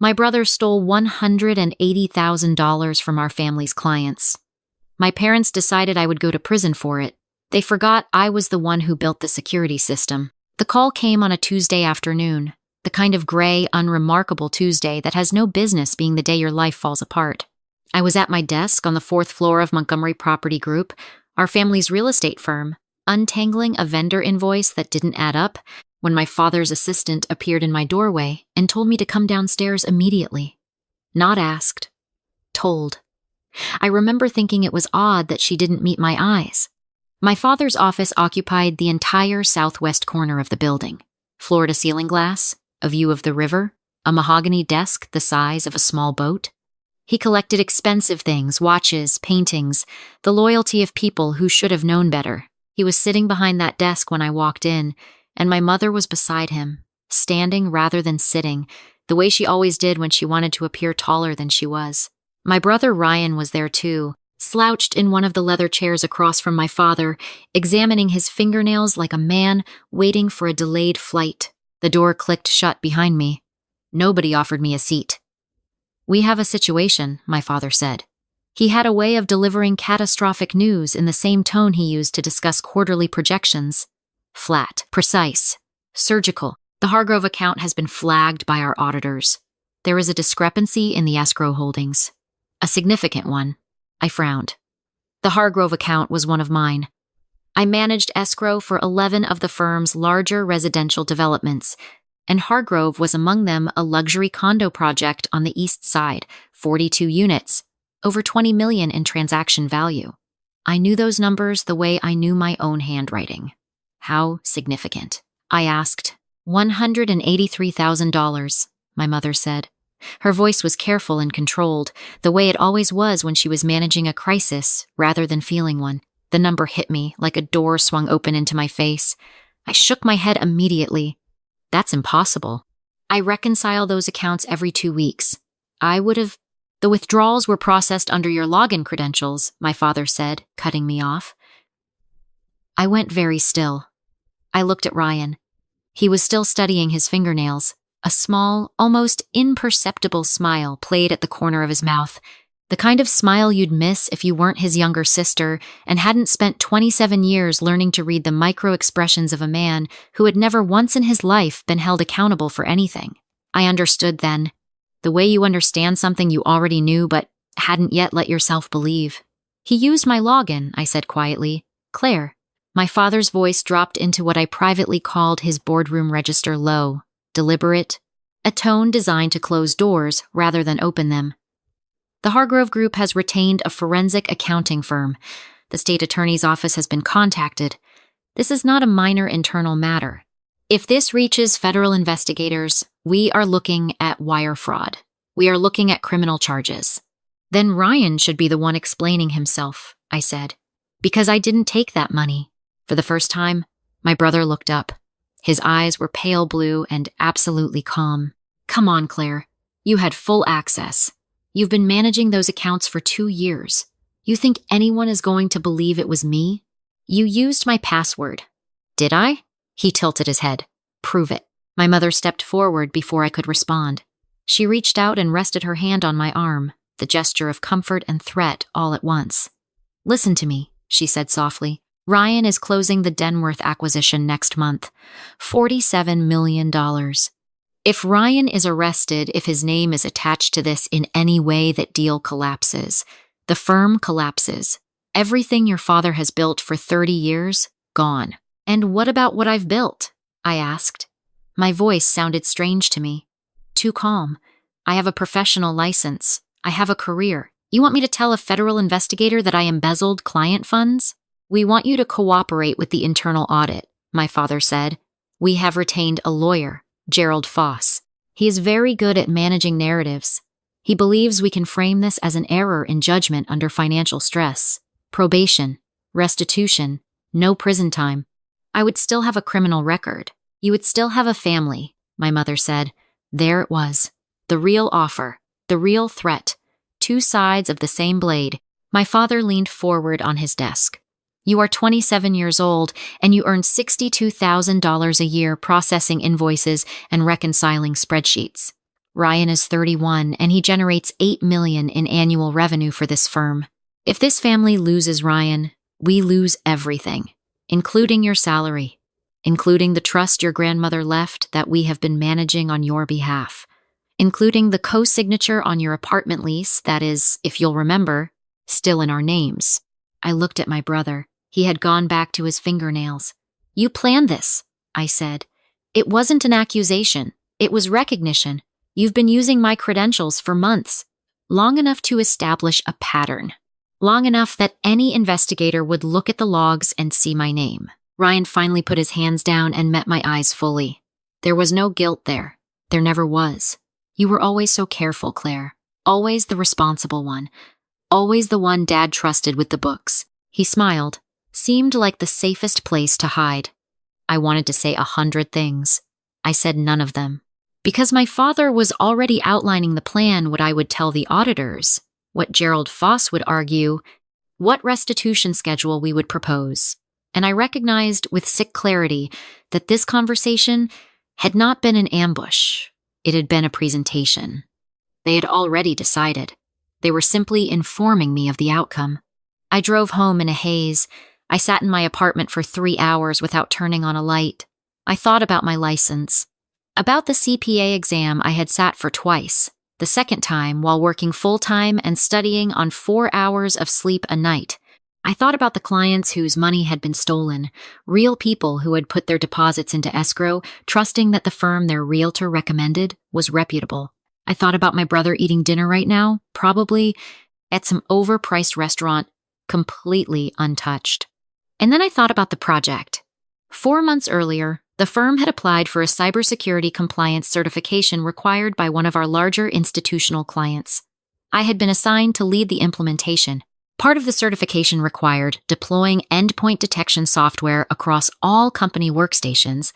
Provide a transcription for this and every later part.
My brother stole $180,000 from our family's clients. My parents decided I would go to prison for it. They forgot I was the one who built the security system. The call came on a Tuesday afternoon, the kind of gray, unremarkable Tuesday that has no business being the day your life falls apart. I was at my desk on the 4th floor of Montgomery Property Group, our family's real estate firm, untangling a vendor invoice that didn't add up when my father's assistant appeared in my doorway and told me to come downstairs immediately. Not asked, told. I remember thinking it was odd that she didn't meet my eyes. My father's office occupied the entire southwest corner of the building. Floor-to-ceiling glass, a view of the river, a mahogany desk the size of a small boat. He collected expensive things, watches, paintings, the loyalty of people who should have known better. He was sitting behind that desk when I walked in, and my mother was beside him, standing rather than sitting, the way she always did when she wanted to appear taller than she was. My brother Ryan was there too, slouched in one of the leather chairs across from my father, examining his fingernails like a man waiting for a delayed flight. The door clicked shut behind me. Nobody offered me a seat. "We have a situation," my father said. He had a way of delivering catastrophic news in the same tone he used to discuss quarterly projections. Flat, precise, surgical. The Hargrove account has been flagged by our auditors. There is a discrepancy in the escrow holdings. A significant one. I frowned. The Hargrove account was one of mine. I managed escrow for 11 of the firm's larger residential developments, and Hargrove was among them a luxury condo project on the east side, 42 units, over $20 million in transaction value. I knew those numbers the way I knew my own handwriting. How significant? I asked. $183,000, my mother said. Her voice was careful and controlled, the way it always was when she was managing a crisis rather than feeling one. The number hit me like a door swung open into my face. I shook my head immediately. That's impossible. I reconcile those accounts every 2 weeks. The withdrawals were processed under your login credentials, my father said, cutting me off. I went very still. I looked at Ryan. He was still studying his fingernails. A small, almost imperceptible smile played at the corner of his mouth, the kind of smile you'd miss if you weren't his younger sister and hadn't spent 27 years learning to read the micro-expressions of a man who had never once in his life been held accountable for anything. I understood then, the way you understand something you already knew but hadn't yet let yourself believe. He used my login, I said quietly. Claire. My father's voice dropped into what I privately called his boardroom register low. Deliberate, a tone designed to close doors rather than open them. The Hargrove Group has retained a forensic accounting firm. The state attorney's office has been contacted. This is not a minor internal matter. If this reaches federal investigators, we are looking at wire fraud. We are looking at criminal charges. Then Ryan should be the one explaining himself, I said, because I didn't take that money. For the first time, my brother looked up. His eyes were pale blue and absolutely calm. Come on, Claire. You had full access. You've been managing those accounts for 2 years. You think anyone is going to believe it was me? You used my password. Did I? He tilted his head. Prove it. My mother stepped forward before I could respond. She reached out and rested her hand on my arm, the gesture of comfort and threat all at once. Listen to me, she said softly. Ryan is closing the Denworth acquisition next month. $47 million. If Ryan is arrested, if his name is attached to this in any way, that deal collapses. The firm collapses. Everything your father has built for 30 years, gone. And what about what I've built? I asked. My voice sounded strange to me. Too calm. I have a professional license. I have a career. You want me to tell a federal investigator that I embezzled client funds? We want you to cooperate with the internal audit, my father said. We have retained a lawyer, Gerald Foss. He is very good at managing narratives. He believes we can frame this as an error in judgment under financial stress. Probation, restitution, no prison time. I would still have a criminal record. You would still have a family, my mother said. There it was. The real offer, the real threat. 2 sides of the same blade. My father leaned forward on his desk. You are 27 years old, and you earn $62,000 a year processing invoices and reconciling spreadsheets. Ryan is 31 and he generates $8 million in annual revenue for this firm. If this family loses Ryan, we lose everything, including your salary, including the trust your grandmother left that we have been managing on your behalf, including the co-signature on your apartment lease that is, if you'll remember, still in our names. I looked at my brother. He had gone back to his fingernails. You planned this, I said. It wasn't an accusation. It was recognition. You've been using my credentials for months, long enough to establish a pattern, long enough that any investigator would look at the logs and see my name. Ryan finally put his hands down and met my eyes fully. There was no guilt there. There never was. You were always so careful, Claire. Always the responsible one. Always the one Dad trusted with the books. He smiled. Seemed like the safest place to hide. I wanted to say 100 things. I said none of them. Because my father was already outlining the plan, what I would tell the auditors, what Gerald Foss would argue, what restitution schedule we would propose. And I recognized with sick clarity that this conversation had not been an ambush. It had been a presentation. They had already decided. They were simply informing me of the outcome. I drove home in a haze. I sat in my apartment for 3 hours without turning on a light. I thought about my license. About the CPA exam I had sat for twice, the second time while working full-time and studying on 4 hours of sleep a night. I thought about the clients whose money had been stolen, real people who had put their deposits into escrow, trusting that the firm their realtor recommended was reputable. I thought about my brother eating dinner right now, probably at some overpriced restaurant, completely untouched. And then I thought about the project. 4 months earlier, the firm had applied for a cybersecurity compliance certification required by one of our larger institutional clients. I had been assigned to lead the implementation. Part of the certification required deploying endpoint detection software across all company workstations,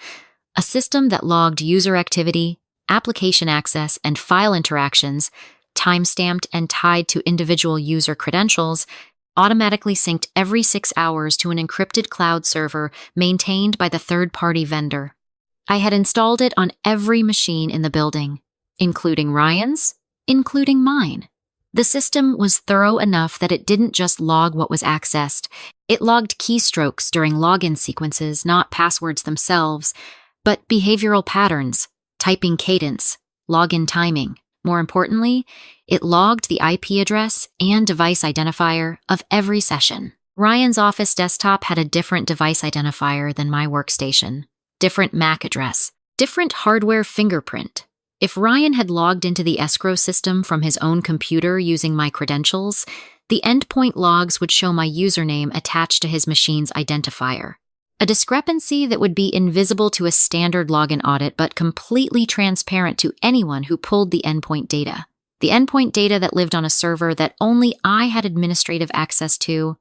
a system that logged user activity, application access, and file interactions, time-stamped and tied to individual user credentials, automatically synced every 6 hours to an encrypted cloud server maintained by the third-party vendor. I had installed it on every machine in the building, including Ryan's, including mine. The system was thorough enough that it didn't just log what was accessed. It logged keystrokes during login sequences, not passwords themselves, but behavioral patterns, typing cadence, login timing. More importantly, it logged the IP address and device identifier of every session. Ryan's office desktop had a different device identifier than my workstation, different MAC address, different hardware fingerprint. If Ryan had logged into the escrow system from his own computer using my credentials, the endpoint logs would show my username attached to his machine's identifier. A discrepancy that would be invisible to a standard login audit but completely transparent to anyone who pulled the endpoint data. The endpoint data that lived on a server that only I had administrative access to.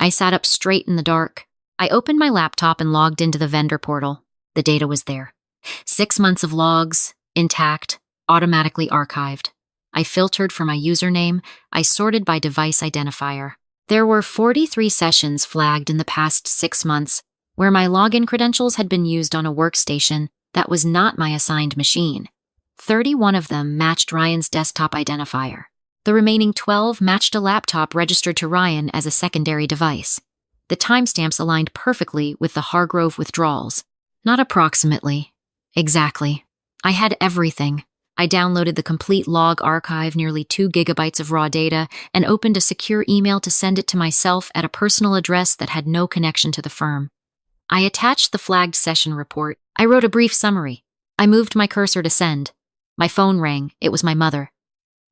I sat up straight in the dark. I opened my laptop and logged into the vendor portal. The data was there. 6 months of logs, intact, automatically archived. I filtered for my username. I sorted by device identifier. There were 43 sessions flagged in the past 6 months, where my login credentials had been used on a workstation that was not my assigned machine. 31 of them matched Ryan's desktop identifier. The remaining 12 matched a laptop registered to Ryan as a secondary device. The timestamps aligned perfectly with the Hargrove withdrawals. Not approximately. Exactly. I had everything. I downloaded the complete log archive, nearly 2 gigabytes of raw data, and opened a secure email to send it to myself at a personal address that had no connection to the firm. I attached the flagged session report. I wrote a brief summary. I moved my cursor to send. My phone rang. It was my mother.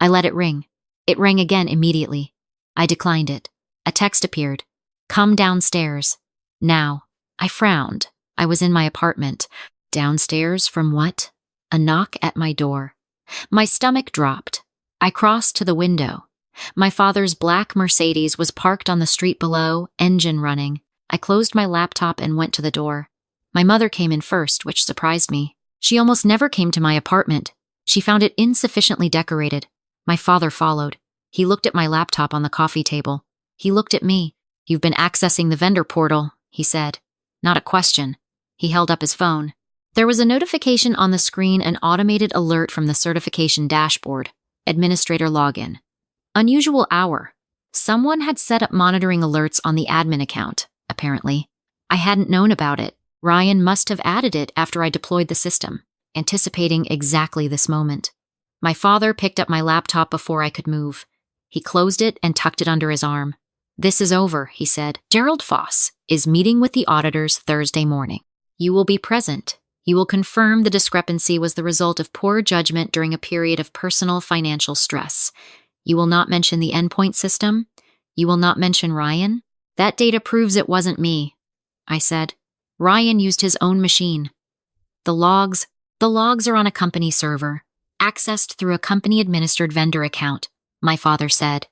I let it ring. It rang again immediately. I declined it. A text appeared. Come downstairs. Now. I frowned. I was in my apartment. Downstairs from what? A knock at my door. My stomach dropped. I crossed to the window. My father's black Mercedes was parked on the street below, engine running. I closed my laptop and went to the door. My mother came in first, which surprised me. She almost never came to my apartment. She found it insufficiently decorated. My father followed. He looked at my laptop on the coffee table. He looked at me. You've been accessing the vendor portal, he said. Not a question. He held up his phone. There was a notification on the screen, an automated alert from the certification dashboard. Administrator login. Unusual hour. Someone had set up monitoring alerts on the admin account, apparently. I hadn't known about it. Ryan must have added it after I deployed the system, anticipating exactly this moment. My father picked up my laptop before I could move. He closed it and tucked it under his arm. "This is over," he said. "Gerald Foss is meeting with the auditors Thursday morning. You will be present. You will confirm the discrepancy was the result of poor judgment during a period of personal financial stress. You will not mention the endpoint system. You will not mention Ryan. That data proves it wasn't me," I said. "Ryan used his own machine. The logs are on a company server, accessed through a company-administered vendor account," my father said.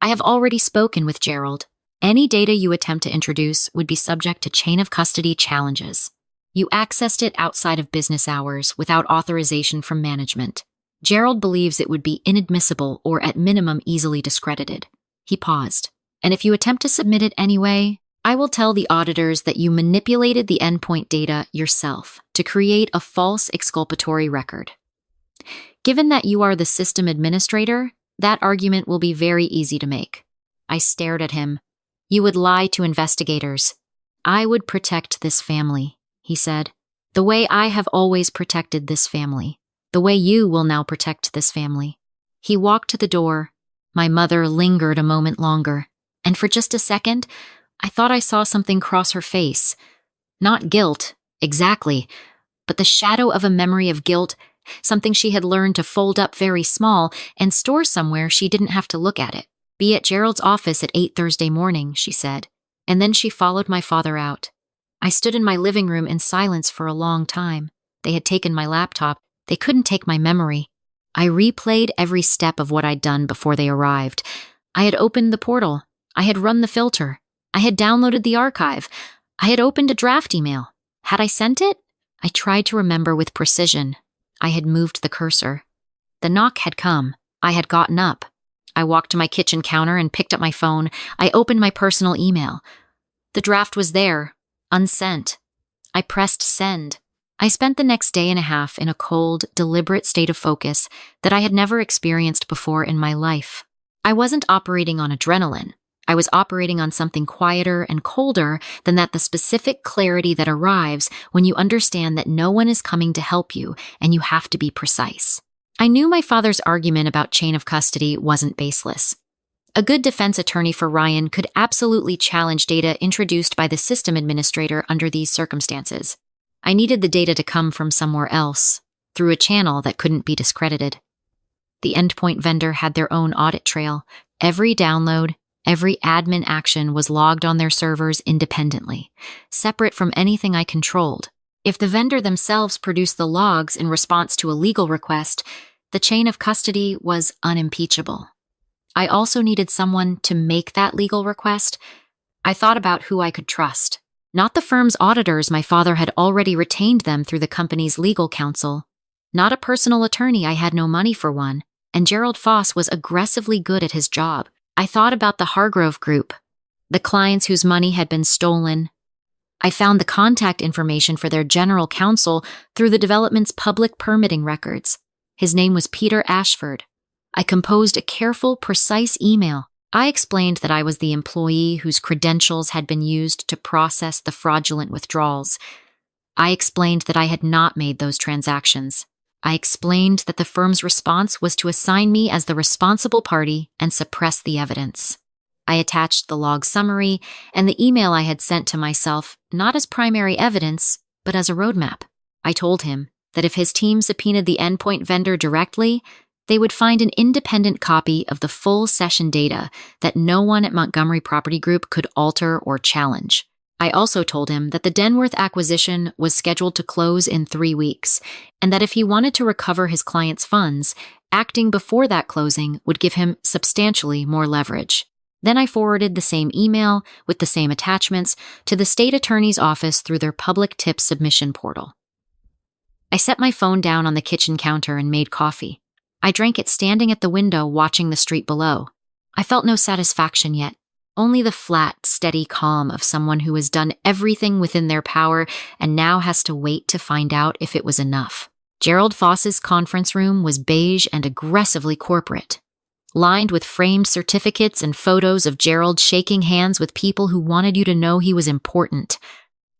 "I have already spoken with Gerald. Any data you attempt to introduce would be subject to chain of custody challenges. You accessed it outside of business hours without authorization from management. Gerald believes it would be inadmissible or at minimum easily discredited." He paused. "And if you attempt to submit it anyway, I will tell the auditors that you manipulated the endpoint data yourself to create a false exculpatory record. Given that you are the system administrator, that argument will be very easy to make." I stared at him. "You would lie to investigators." "I would protect this family," he said. "The way I have always protected this family. The way you will now protect this family." He walked to the door. My mother lingered a moment longer, and for just a second, I thought I saw something cross her face. Not guilt, exactly, but the shadow of a memory of guilt, something she had learned to fold up very small and store somewhere she didn't have to look at it. "Be at Gerald's office at 8 Thursday morning," she said, and then she followed my father out. I stood in my living room in silence for a long time. They had taken my laptop. They couldn't take my memory. I replayed every step of what I'd done before they arrived. I had opened the portal. I had run the filter. I had downloaded the archive. I had opened a draft email. Had I sent it? I tried to remember with precision. I had moved the cursor. The knock had come. I had gotten up. I walked to my kitchen counter and picked up my phone. I opened my personal email. The draft was there, unsent. I pressed send. I spent the next day and a half in a cold, deliberate state of focus that I had never experienced before in my life. I wasn't operating on adrenaline. I was operating on something quieter and colder than that, the specific clarity that arrives when you understand that no one is coming to help you and you have to be precise. I knew my father's argument about chain of custody wasn't baseless. A good defense attorney for Ryan could absolutely challenge data introduced by the system administrator under these circumstances. I needed the data to come from somewhere else, through a channel that couldn't be discredited. The endpoint vendor had their own audit trail. Every download, every admin action was logged on their servers independently, separate from anything I controlled. If the vendor themselves produced the logs in response to a legal request, the chain of custody was unimpeachable. I also needed someone to make that legal request. I thought about who I could trust. Not the firm's auditors, my father had already retained them through the company's legal counsel. Not a personal attorney, I had no money for one, and Gerald Foss was aggressively good at his job. I thought about the Hargrove Group, the clients whose money had been stolen. I found the contact information for their general counsel through the development's public permitting records. His name was Peter Ashford. I composed a careful, precise email. I explained that I was the employee whose credentials had been used to process the fraudulent withdrawals. I explained that I had not made those transactions. I explained that the firm's response was to assign me as the responsible party and suppress the evidence. I attached the log summary and the email I had sent to myself, not as primary evidence, but as a roadmap. I told him that if his team subpoenaed the endpoint vendor directly, they would find an independent copy of the full session data that no one at Montgomery Property Group could alter or challenge. I also told him that the Denworth acquisition was scheduled to close in 3 weeks, and that if he wanted to recover his client's funds, acting before that closing would give him substantially more leverage. Then I forwarded the same email with the same attachments to the state attorney's office through their public tip submission portal. I set my phone down on the kitchen counter and made coffee. I drank it standing at the window watching the street below. I felt no satisfaction yet. Only the flat, steady calm of someone who has done everything within their power and now has to wait to find out if it was enough. Gerald Foss's conference room was beige and aggressively corporate, lined with framed certificates and photos of Gerald shaking hands with people who wanted you to know he was important.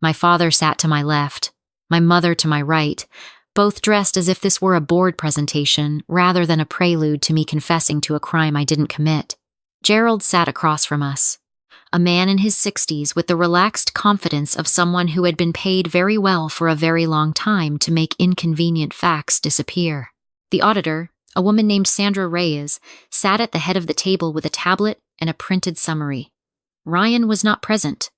My father sat to my left, my mother to my right, both dressed as if this were a board presentation rather than a prelude to me confessing to a crime I didn't commit. Gerald sat across from us, a man in his 60s with the relaxed confidence of someone who had been paid very well for a very long time to make inconvenient facts disappear. The auditor, a woman named Sandra Reyes, sat at the head of the table with a tablet and a printed summary. Ryan was not present.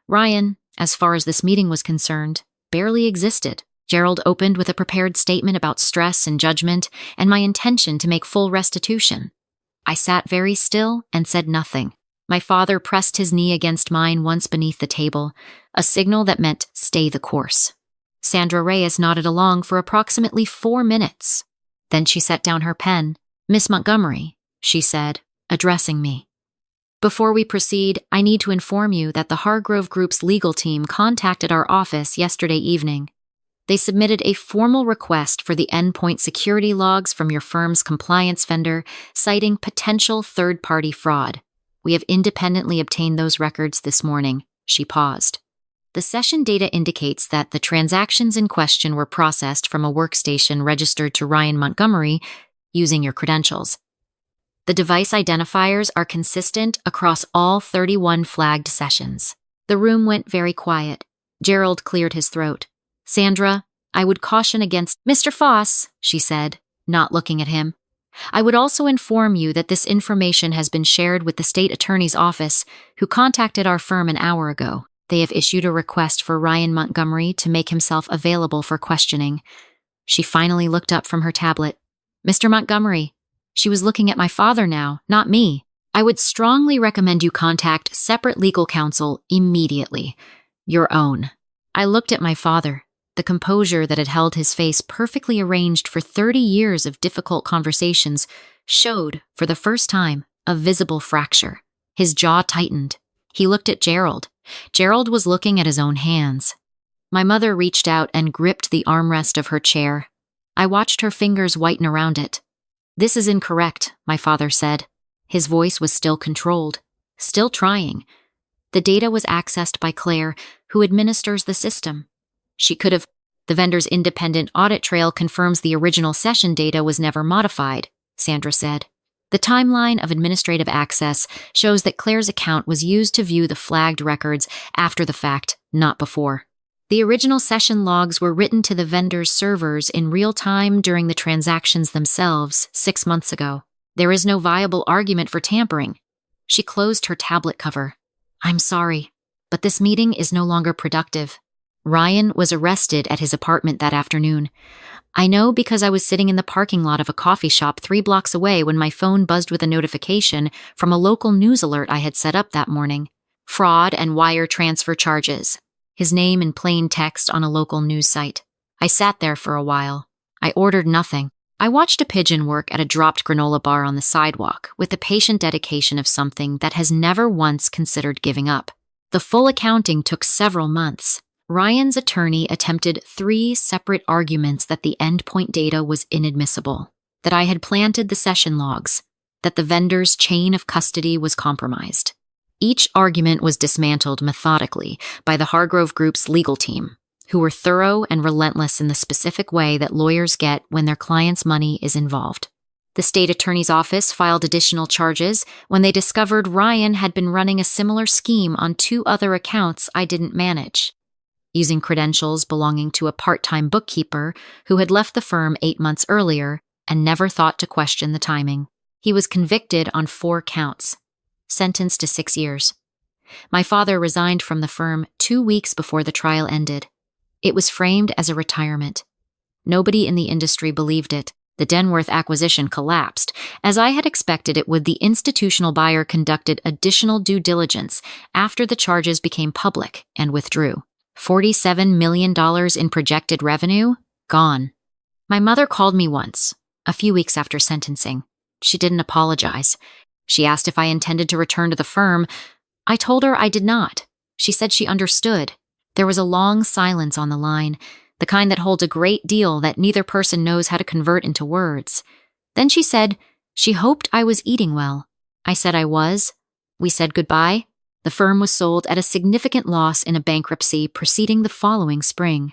Ryan, as far as this meeting was concerned, barely existed. Gerald opened with a prepared statement about stress and judgment and my intention to make full restitution. I sat very still and said nothing. My father pressed his knee against mine once beneath the table, a signal that meant stay the course. Sandra Reyes nodded along for approximately 4 minutes. Then she set down her pen. "Miss Montgomery," she said, addressing me. "Before we proceed, I need to inform you that the Hargrove Group's legal team contacted our office yesterday evening. They submitted a formal request for the endpoint security logs from your firm's compliance vendor, citing potential third-party fraud. We have independently obtained those records this morning." She paused. "The session data indicates that the transactions in question were processed from a workstation registered to Ryan Montgomery using your credentials. The device identifiers are consistent across all 31 flagged sessions." The room went very quiet. Gerald cleared his throat. "Sandra, I would caution against—" "Mr. Foss," she said, not looking at him. "I would also inform you that this information has been shared with the state attorney's office, who contacted our firm an hour ago. They have issued a request for Ryan Montgomery to make himself available for questioning." She finally looked up from her tablet. "Mr. Montgomery," she was looking at my father now, not me, "I would strongly recommend you contact separate legal counsel immediately. Your own." I looked at my father. The composure that had held his face perfectly arranged for 30 years of difficult conversations showed, for the first time, a visible fracture. His jaw tightened. He looked at Gerald. Gerald was looking at his own hands. My mother reached out and gripped the armrest of her chair. I watched her fingers whiten around it. "This is incorrect," my father said. His voice was still controlled, still trying. "The data was accessed by Claire, who administers the system. She could have— The vendor's independent audit trail confirms the original session data was never modified," Sandra said. "The timeline of administrative access shows that Claire's account was used to view the flagged records after the fact, not before. The original session logs were written to the vendor's servers in real time during the transactions themselves 6 months ago. There is no viable argument for tampering." She closed her tablet cover. "I'm sorry, but this meeting is no longer productive. Ryan was arrested at his apartment that afternoon. I know because I was sitting in the parking lot of a coffee shop 3 blocks away when my phone buzzed with a notification from a local news alert I had set up that morning. Fraud and wire transfer charges. His name in plain text on a local news site. I sat there for a while. I ordered nothing. I watched a pigeon work at a dropped granola bar on the sidewalk with the patient dedication of something that has never once considered giving up. The full accounting took several months. Ryan's attorney attempted 3 separate arguments that the endpoint data was inadmissible, that I had planted the session logs, that the vendor's chain of custody was compromised. Each argument was dismantled methodically by the Hargrove Group's legal team, who were thorough and relentless in the specific way that lawyers get when their client's money is involved. The state attorney's office filed additional charges when they discovered Ryan had been running a similar scheme on 2 other accounts I didn't manage, using credentials belonging to a part-time bookkeeper who had left the firm 8 months earlier and never thought to question the timing. He was convicted on 4 counts, sentenced to 6 years. My father resigned from the firm 2 weeks before the trial ended. It was framed as a retirement. Nobody in the industry believed it. The Denworth acquisition collapsed. As I had expected it would, the institutional buyer conducted additional due diligence after the charges became public and withdrew. $47 million in projected revenue? Gone. My mother called me once, a few weeks after sentencing. She didn't apologize. She asked if I intended to return to the firm. I told her I did not. She said she understood. There was a long silence on the line, the kind that holds a great deal that neither person knows how to convert into words. Then she said she hoped I was eating well. I said I was. We said goodbye. The firm was sold at a significant loss in a bankruptcy preceding the following spring.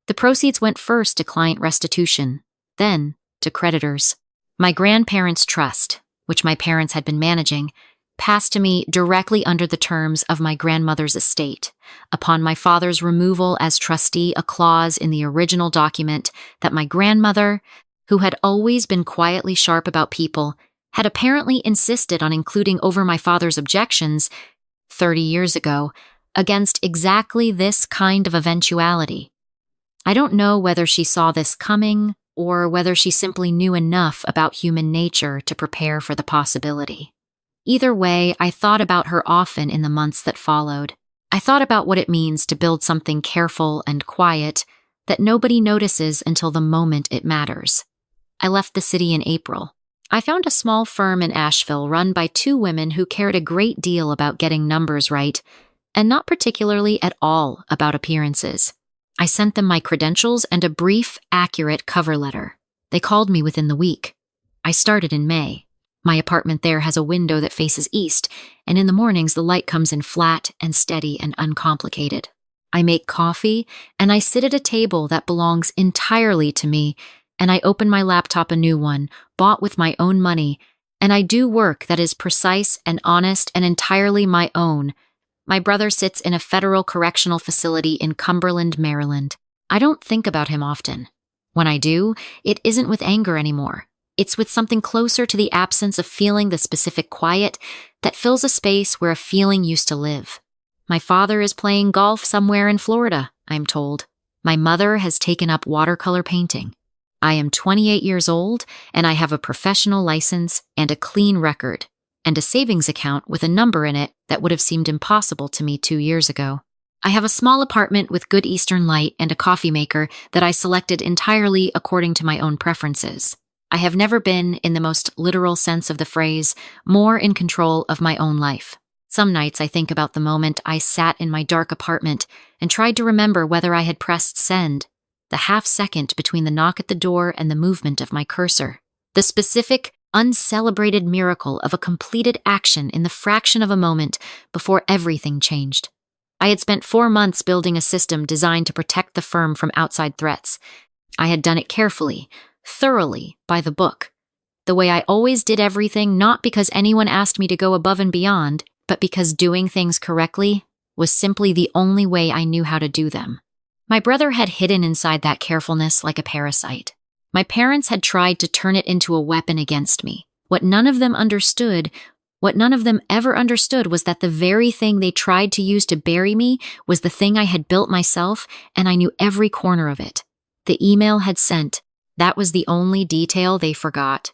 The proceeds went first to client restitution, then to creditors. My grandparents' trust, which my parents had been managing, passed to me directly under the terms of my grandmother's estate. Upon my father's removal as trustee, a clause in the original document that my grandmother, who had always been quietly sharp about people, had apparently insisted on including over my father's objections 30 years ago against exactly this kind of eventuality. I don't know whether she saw this coming or whether she simply knew enough about human nature to prepare for the possibility. Either way, I thought about her often in the months that followed. I thought about what it means to build something careful and quiet that nobody notices until the moment it matters. I left the city in April. I found a small firm in Asheville run by two women who cared a great deal about getting numbers right, and not particularly at all about appearances. I sent them my credentials and a brief, accurate cover letter. They called me within the week. I started in May. My apartment there has a window that faces east, and in the mornings the light comes in flat and steady and uncomplicated. I make coffee, and I sit at a table that belongs entirely to me, and I open my laptop, a new one, bought with my own money, and I do work that is precise and honest and entirely my own. My brother sits in a federal correctional facility in Cumberland, Maryland. I don't think about him often. When I do, it isn't with anger anymore. It's with something closer to the absence of feeling the specific quiet that fills a space where a feeling used to live. My father is playing golf somewhere in Florida, I'm told. My mother has taken up watercolor painting. I am 28 years old, and I have a professional license and a clean record, and a savings account with a number in it that would have seemed impossible to me 2 years ago. I have a small apartment with good Eastern light and a coffee maker that I selected entirely according to my own preferences. I have never been, in the most literal sense of the phrase, more in control of my own life. Some nights I think about the moment I sat in my dark apartment and tried to remember whether I had pressed send, the half second between the knock at the door and the movement of my cursor, the specific, uncelebrated miracle of a completed action in the fraction of a moment before everything changed. I had spent 4 months building a system designed to protect the firm from outside threats. I had done it carefully, thoroughly, by the book. The way I always did everything, not because anyone asked me to go above and beyond, but because doing things correctly was simply the only way I knew how to do them. My brother had hidden inside that carefulness like a parasite. My parents had tried to turn it into a weapon against me. What none of them ever understood was that the very thing they tried to use to bury me was the thing I had built myself, and I knew every corner of it. The email had sent. That was the only detail they forgot.